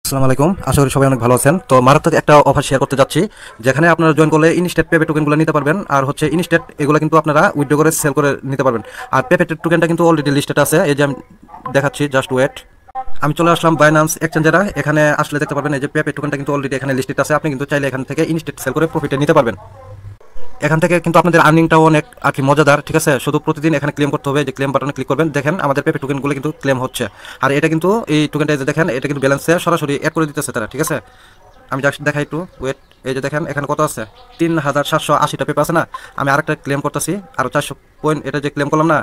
আসসালামু আলাইকুম, আশা করি সবাই অনেক ভালো আছেন। তো মারাত্মক একটা অফার শেয়ার করতে যাচ্ছি, যেখানে আপনারা জয়েন করলে ইনস্ট্যান্ট পেপে টোকেনগুলো নিতে পারবেন। আর হচ্ছে ইনস্ট্যান্ট এগুলো কিন্তু আপনারা উইথড্র করে সেল করে নিতে পারবেন। আর পেপে টোকেনটা কিন্তু অলরেডি লিস্টেড আছে, এই যে আমি দেখাচ্ছি, জাস্ট ওয়েট। আমি চলে আসলাম বাইন্যান্স এক্সচেঞ্জারে। এখানে আসলে দেখতে পারবেন এই যে পেপে টোকেনটা কিন্তু অলরেডি এখানে লিস্টেড আছে। আপনি কিন্তু চাইলে এখান থেকে ইনস্ট্যান্ট সেল করে প্রফিটে নিতে পারবেন। এখান থেকে কিন্তু আপনাদের আর্নিংটাও অনেক আর কি মজাদার, ঠিক আছে। শুধু প্রতিদিন এখানে ক্লেম করতে হবে, যে ক্লেম বাটনে ক্লিক করবেন, দেখেন আমাদের পেপে টোকেনগুলো কিন্তু ক্লেম হচ্ছে। আর এটা কিন্তু এই টোকেনটা যে দেখেন, এটা কিন্তু ব্যালেন্সে সরাসরি অ্যাড করে দিতেছে তারা, ঠিক আছে। আমি জাস্ট দেখাই একটু ওয়েট। এই যে দেখেন এখানে কত আছে, 3780টা পেপার আছে না। আমি আরেকটা ক্লেম করতেছি, আরও 400 পয়েন্ট। এটা যে ক্লেম করলাম না,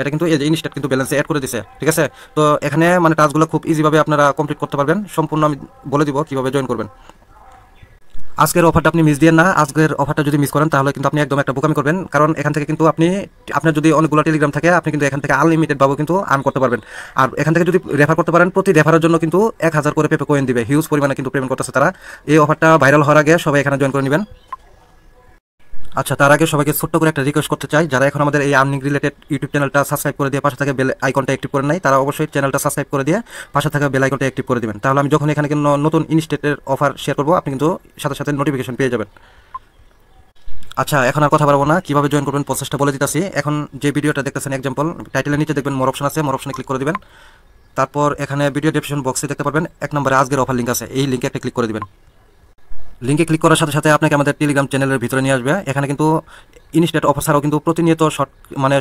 এটা কিন্তু এই যে ইনস্ট্যান্ট কিন্তু ব্যালেন্সে অ্যাড করে দিছে, ঠিক আছে। তো এখানে মানে টাস্কগুলো খুব ইজিভাবে আপনারা কমপ্লিট করতে পারবেন। সম্পূর্ণ আমি বলে দিব কীভাবে জয়েন করবেন। আজকের অফারটা আপনি মিস দিয়ে না। আজকের অফারটা যদি মিস করেন তাহলে কিন্তু আপনি একদম একটা বোকামি করবেন। কারণ এখান থেকে কিন্তু আপনি, আপনার যদি অনেকগুলো টেলিগ্রাম থাকে, আপনি কিন্তু এখান থেকে আনলিমিটেড ভাবে কিন্তু আর্ন করতে পারবেন। আর এখান থেকে যদি রেফার করতে পারেন, প্রতি রেফারের জন্য কিন্তু 1000 করে পেপে কয়েন দিবে। হিউজ পরিমাণে কিন্তু পেমেন্ট করতেছে তারা। এই অফারটা ভাইরাল হওয়ার আগে সবাই এখানে জয়েন করে নেবেন। আচ্ছা, তার আগে সবাইকে ছোট্ট করে একটা রিকোয়েস্ট করতে চাই, যারা এখন আমাদের এই আর্নিং রিলেটেড ইউটিউব চ্যানেলটা সাবস্ক্রাইব করে দিয়ে পাশে থাকা বেল আইকনটা অ্যাক্টিভ করে নাই, তারা অবশ্যই চ্যানেলটা সাবস্ক্রাইব করে দিয়ে পাশে থাকা বেল আইকনটা অ্যাক্টিভ করে দিবেন। তাহলে আমি যখন এখানে কিন্তু নতুন ইনস্টেটের অফার শেয়ার করবো, আপনি কিন্তু সাথে সাথে নোটিফিকেশন পেয়ে যাবেন। আচ্ছা, এখন আর কথা বলবো না, কিভাবে জয়েন করবেন প্রসেসটা বলে দিতেছি। এখন যে ভিডিওটা দেখতেছেন এক্সাম্পল, টাইটেলের নিচে দেখবেন মোর অপশন আছে, মোর অপশনে ক্লিক করে দিবেন। তারপর এখানে ভিডিও ডেসক্রিপশন বক্সে দেখতে পারবেন 1 নম্বরে আজকের অফার লিঙ্ক আছে, এই লিঙ্কে একটা ক্লিক করে দিবেন। লিঙ্কে ক্লিক করার সাথে সাথে আপনাকে আমাদের টেলিগ্রাম চ্যানেলের ভিতরে নিয়ে আসবে। এখানে কিন্তু ইনস্ট্যান্ট অফার ছাড়াও কিন্তু প্রতিনিয়ত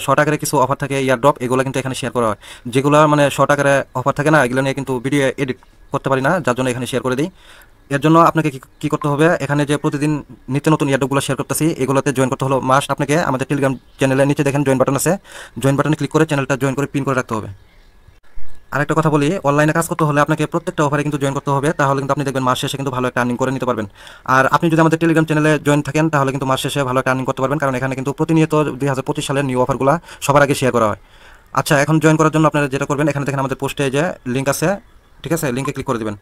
শর্ট আকারে কিছু অফার থাকে, ইয়ার ড্রপ, এগুলো কিন্তু এখানে শেয়ার করা হয়। যেগুলো মানে শর্ট আকারে অফার থাকে না, এগুলো নিয়ে কিন্তু ভিডিও এডিট করতে পারি না, যার জন্য এখানে শেয়ার করে দিই। এর জন্য আপনাকে কি করতে হবে, এখানে যে প্রতিদিন নিত্য নতুন ইয়ারডপগুলো শেয়ার করতেছি, এগুলোতে জয়েন করতে হলো মাস্ট। আপনাকে আমাদের টেলিগ্রাম চ্যানেলের নিচে দেখেন জয়েন বাটন আছে, জয়েন বাটনে ক্লিক করে চ্যানেলটা জয়েন করে পিন করে রাখতে হবে। আরেকটা কথা বলি, অনলাইনে কাজ করতে হলে আপনাকে প্রত্যেকটা অফারে কিন্তু জয়েন করতে হবে, তাহলে কিন্তু আপনি দেখবেন মাস শেষে কিন্তু ভালো একটা আর্নিং করে নিতে পারবেন। আর আপনি যদি আমাদের টেলিগ্রাম চ্যানেলে জয়েন থাকেন, তাহলে কিন্তু মাস শেষে ভালো একটা আর্নিং করতে পারবেন, কারণ এখানে কিন্তু প্রতিনিয়ত 2025 সালের নিউ অফারগুলো সবার আগে শেয়ার করা হয়। আচ্ছা, এখন জয়েন করার জন্য আপনারা যেটা করবেন, এখানে দেখেন আমাদের পোস্টে যে লিঙ্ক আছে, ঠিক আছে, লিঙ্কে ক্লিক করে দিবেন।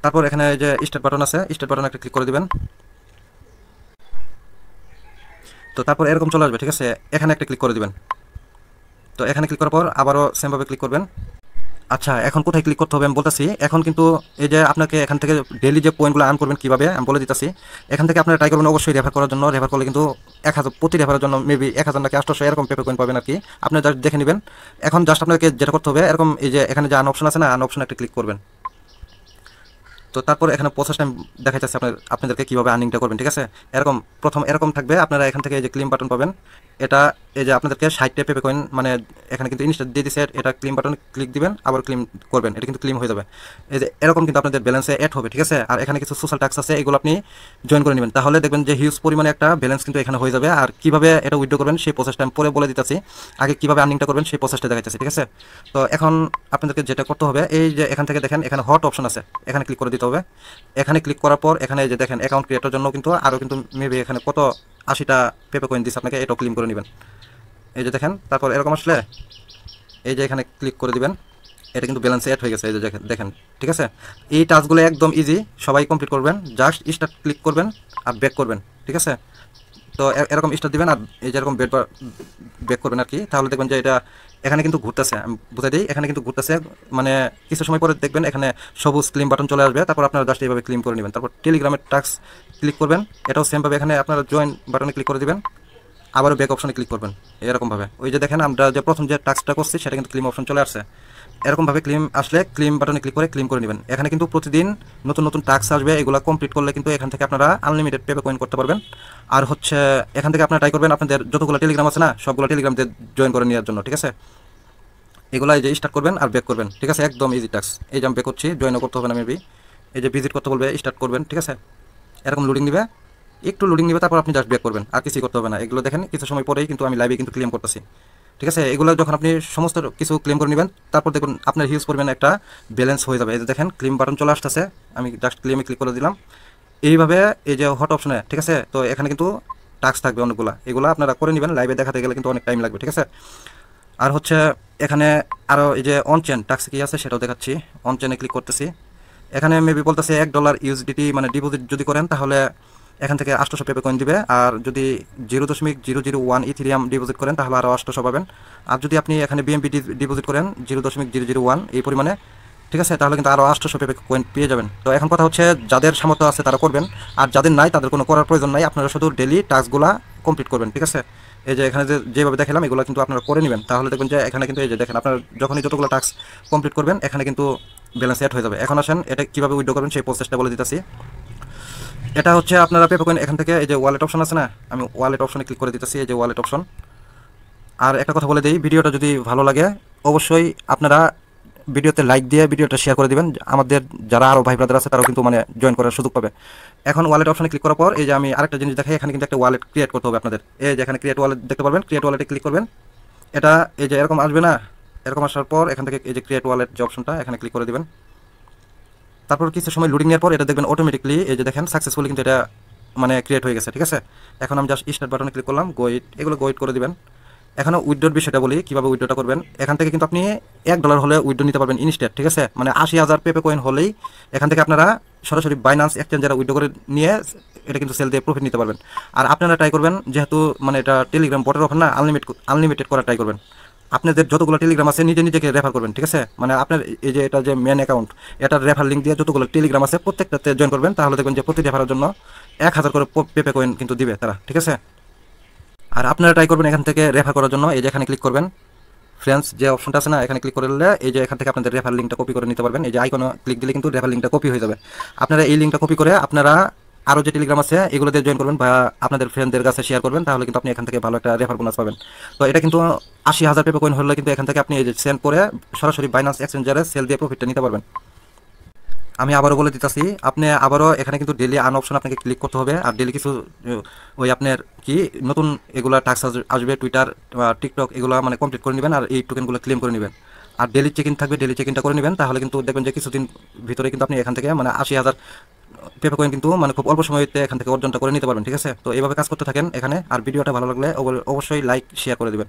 তারপর এখানে যে স্টার্ট বাটন আছে, স্টার্ট বাটনে একটা ক্লিক করে দিবেন। তো তারপর এরকম চলে আসবে, ঠিক আছে, এখানে একটা ক্লিক করে দিবেন। তো এখানে ক্লিক করার পর আবারও সেমভাবে ক্লিক করবেন। আচ্ছা, এখন কোথায় ক্লিক করতে হবে আমি বলতেছি। এখন কিন্তু এই যে আপনাকে এখান থেকে ডেইলি যে পয়েন্টগুলো আর্ন করবেন কীভাবে আমি বলে দিতেছি। এখান থেকে আপনারা ট্রাই করবেন অবশ্যই রেফার করার জন্য। রেফার করলে কিন্তু 1000 প্রতি রেফারের জন্য মেবি 1000 নাকি 800 এরকম পেপার কয়েন পাবেন আর কি। আপনি জাস্ট দেখে নেবেন। এখন জাস্ট আপনাকে যেটা করতে হবে, এরকম এই যে এখানে যে আন অপশন আছে না, আন অপশনে একটা ক্লিক করবেন। তো তারপর এখানে প্রসেসটা দেখা যাচ্ছে আপনাদেরকে কীভাবে আর্নিংটা করবেন, ঠিক আছে। এরকম প্রথম এরকম থাকবে, আপনারা এখান থেকে এই যে ক্লেম বাটন পাবেন। এটা এই যে আপনাদেরকে 60টা পেপে কয়েন, মানে এখানে কিন্তু ইনস্ট্যান্ট দিয়ে দিচ্ছে, এটা ক্লেম বাটনে ক্লিক দিবেন, আবার ক্লেম করবেন, এটা কিন্তু ক্লেম হয়ে যাবে। এই যে এরকম কিন্তু আপনাদের ব্যালেন্সে অ্যাড হবে, ঠিক আছে। আর এখানে কিছু সোশ্যাল ট্যাক্স আছে, এগুলো আপনি জয়েন করে নেবেন, তাহলে দেখবেন যে হিউজ পরিমাণে একটা ব্যালেন্স কিন্তু এখানে হয়ে যাবে। আর কীভাবে এটা উইথড্র করবেন সেই প্রসেসটা আমি পরে বলে দিতেছি। আগে কীভাবে আর্নিংটা করবেন সেই প্রসেসটা দেখাচ্ছি, ঠিক আছে। তো এখন আপনাদেরকে যেটা করতে হবে, এই যে এখান থেকে দেখেন এখানে হট অপশন আছে, এখানে ক্লিক করে দিতে হবে। এখানে ক্লিক করার পর এখানে যে দেখেন অ্যাকাউন্ট ক্রিয়েটের জন্য কিন্তু আরও কিন্তু মেবি এখানে কত 80টা পেপে কয়েন দিচ্ছে আপনাকে, এটাও ক্লেম করে নেবেন। এই যে দেখেন, তারপর এরকম আসলে এই যে এখানে ক্লিক করে দিবেন, এটা কিন্তু ব্যালেন্সে অ্যাড হয়ে গেছে, এই যে দেখেন, ঠিক আছে। এই টাস্কগুলো একদম ইজি, সবাই কমপ্লিট করবেন। জাস্ট স্টার্ট ক্লিক করবেন আর ব্যাক করবেন, ঠিক আছে। তো এরকম স্টার্ট দিবেন আর এই যে এরকম ব্যাক করবেন আর কি, তাহলে দেখবেন যে এটা এখানে কিন্তু ঘুরতেছে। আমি বুঝাই দিই, এখানে কিন্তু ঘুরতেছে, মানে কিছু সময় পরে দেখবেন এখানে সবুজ ক্লেম বাটন চলে আসবে। তারপর আপনারা জাস্ট এইভাবে ক্লেম করে নেবেন। তারপর টেলিগ্রামের টাস্ক ক্লিক করবেন, এটাও সেমভাবে এখানে আপনারা জয়েন বাটনে ক্লিক করে দিবেন, আবারও ব্যাক অপশনে ক্লিক করবেন। এরকমভাবে ওই যে দেখেন আমরা যে প্রথম যে টাস্কটা করছি সেটা কিন্তু ক্লেম অপশন চলে আসছে। এরকমভাবে ক্লেম আসলে ক্লেম বাটনে ক্লিক করে ক্লেম করে নেবেন। এখানে কিন্তু প্রতিদিন নতুন নতুন টাস্ক আসবে, এগুলো কমপ্লিট করলে কিন্তু এখান থেকে আপনারা আনলিমিটেড পেপে কয়েন করতে পারবেন। আর হচ্ছে এখান থেকে আপনারা ট্রাই করবেন আপনাদের যতগুলো টেলিগ্রাম আছে না, সবগুলো টেলিগ্রাম দিয়ে জয়েন করে নেওয়ার জন্য, ঠিক আছে। এগুলো এই যে স্টার্ট করবেন আর ব্যাক করবেন, ঠিক আছে, একদম ইজি টাস্ক। এই যে আমি ব্যাক করছি, জয়েনও করতে হবে না মেবি। এই যে ভিজিট করতে বলবে, স্টার্ট করবেন, ঠিক আছে। এরকম লোডিং দিবে, একটু লোডিং নিবে, তারপর আপনি জাস্ট ব্যাক করবেন, আর কিছুই করতে হবে না। এগুলো দেখেন কিছু সময় পরেই কিন্তু আমি লাইভে কিন্তু ক্লেম করতেছি, ঠিক আছে। এগুলো যখন আপনি সমস্ত কিছু ক্লেম করে নেবেন, তারপর দেখুন আপনার হিউজ পরিমাণে একটা ব্যালেন্স হয়ে যাবে। এই যে দেখেন ক্লেম বাটন চলে আসতেছে, আমি জাস্ট ক্লেমে ক্লিক করে দিলাম। এইভাবে এই যে হট অপশনে, ঠিক আছে। তো এখানে কিন্তু টাস্ক থাকবে অনেকগুলো, এগুলো আপনারা করে নেবেন। লাইভে দেখাতে গেলে কিন্তু অনেক টাইম লাগবে, ঠিক আছে। আর হচ্ছে এখানে আরও এই যে অন চেন টাস্ক কী আছে সেটাও দেখাচ্ছি। অন চেনে ক্লিক করতেছি, এখানে মেবি বলতেছে $1 ইউএসডিটি মানে ডিপোজিট যদি করেন তাহলে এখান থেকে 800 পেপে কয়েন দিবে। আর যদি 0.001 ইথিরিয়াম ডিপোজিট করেন তাহলে আরও 800 পাবেন। আর যদি আপনি এখানে বিএমবি ডিপোজিট করেন 0.001 এই পরিমাণে, ঠিক আছে, তাহলে কিন্তু আরও 800 পেপে কয়েন পেয়ে যাবেন। তো এখন কথা হচ্ছে যাদের সামর্থ্য আছে তারা করবেন, আর যাদের নাই তাদের কোনো করার প্রয়োজন নাই, আপনারা শুধু ডেলি টাস্কগুলো কমপ্লিট করবেন। ঠিক আছে, এই যে এখানে যেভাবে দেখালাম এগুলো কিন্তু আপনারা করে নেবেন, তাহলে দেখবেন যে এখানে কিন্তু এই যে দেখেন আপনার যখনই যতগুলো টাস্ক কমপ্লিট করবেন এখানে কিন্তু ব্যালেন্স অ্যাড হয়ে যাবে। এখন আসেন এটা কীভাবে উইথড্র করবেন সেই প্রসেসটা বলে দিতেছি। এটা হচ্ছে আপনারা পেপে কয়েন এখান থেকে এই যে ওয়ালেট অপশন আছে না, আমি ওয়ালেট অপশনে ক্লিক করে দিতেছি, এই যে ওয়ালেট অপশন। আর একটা কথা বলে দিই, ভিডিওটা যদি ভালো লাগে অবশ্যই আপনারা ভিডিওতে লাইক দিয়ে ভিডিওটা শেয়ার করে দিবেন, আমাদের যারা আরও ভাই ব্রাদার আছে তারাও কিন্তু মানে জয়েন করার সুযোগ পাবে। এখন ওয়ালেট অপশনে ক্লিক করার পর এই যে আমি আরেকটা জিনিস দেখাই, এখানে কিন্তু একটা ওয়ালেট ক্রিয়েট করতে হবে আপনাদের। এই যে এখানে ক্রিয়েট ওয়ালেট দেখতে পারবেন, ক্রিয়েট ওয়ালেটে ক্লিক করবেন। এটা এই যে এরকম আসবে না, এরকম আসার পর এখান থেকে এই যে ক্রিয়েট ওয়ালেট যে অপশনটা এখানে ক্লিক করে দিবেন। তারপর কিছু সময় লোডিং নেওয়ার পর এটা দেখবেন অটোমেটিকলি এই যে দেখেন সাকসেসফুলি কিন্তু এটা মানে ক্রিয়েট হয়ে গেছে। ঠিক আছে, এখন আমি জাস্ট স্টার্ট বাটনে ক্লিক করলাম, গোইট এগুলো গোইট করে দিবেন। এখনও উইথড্রোর বিষয়টা বলি, কীভাবে উইথড্রোটা করবেন। এখান থেকে কিন্তু আপনি $1 হলে উইথড্রো নিতে পারবেন ইনস্ট্যান্ট। ঠিক আছে, মানে 80,000 পেপে কয়েন হলেই এখান থেকে আপনারা সরাসরি বাইন্যান্স এক্সচেঞ্জারে উইথড্রো করে নিয়ে এটা কিন্তু সেল দিয়ে প্রফিট নিতে পারবেন। আর আপনারা ট্রাই করবেন, যেহেতু মানে এটা টেলিগ্রাম বটের অফার না, আনলিমিটেড করা ট্রাই করবেন। আপনাদের যতগুলো টেলিগ্রাম আছে নিজেকে রেফার করবেন। ঠিক আছে, মানে আপনার এই যে এটা যে মেন অ্যাকাউন্ট এটার রেফার লিঙ্ক দিয়ে যতগুলো টেলিগ্রাম আছে প্রত্যেকটাতে জয়েন করবেন, তাহলে দেখবেন যে প্রতি রেফারের জন্য 1,000 করে পেপে কয়েন কিন্তু দিবে তারা। ঠিক আছে, আর আপনারা ট্রাই করবেন এখান থেকে রেফার করার জন্য, এই যে এখানে ক্লিক করবেন, ফ্রেন্ডস যে অপশনটা আছে না এখানে ক্লিক করলে এই যে এখান থেকে আপনাদের রেফার লিঙ্কটা কপি করে নিতে পারবেন। এই যে আইকনে ক্লিক দিলে কিন্তু রেফার লিঙ্কটা কপি হয়ে যাবে। আপনারা এই লিঙ্কটা কপি করে আপনারা আরও যে টেলিগ্রাম আছে এগুলোতে জয়েন করবেন বা আপনাদের ফ্রেন্ডদের কাছে শেয়ার করবেন, তাহলে কিন্তু আপনি এখান থেকে ভালো একটা রেফার বোনাস পাবেন। তো এটা কিন্তু 80,000 পেপে কয়েন হলে কিন্তু এখান থেকে আপনি এই যে সেন্ড করে সরাসরি বাইন্যান্স এক্সচেঞ্জারে সেল দিয়ে প্রফিটটা নিতে পারবেন। আমি আবারও বলে দিতেছি, আপনি আবারও এখানে কিন্তু ডেলি আর্ন অপশন আপনাকে ক্লিক করতে হবে, আর ডেলি কিছু ওই আপনার কি নতুন এগুলা টাস্ক আসবে, টুইটার টিকটক এগুলো মানে কমপ্লিট করে নেবেন, আর এই টোকেনগুলো ক্লেম করে নেবেন। আর ডেলি চেক ইন থাকবে, ডেলি চেক ইনটা করে নেবেন, তাহলে কিন্তু দেখবেন যে কিছুদিন ভিতরে কিন্তু আপনি এখান থেকে মানে 80,000 পেপে কয়েন কিন্তু মানে খুব অল্প সময়তে এখান থেকে অর্জনটা করে নিতে পারবেন। ঠিক আছে, তো এইভাবে কাজ করতে থাকেন এখানে। আর ভিডিওটা ভালো লাগলে অবশ্যই লাইক শেয়ার করে দেবেন।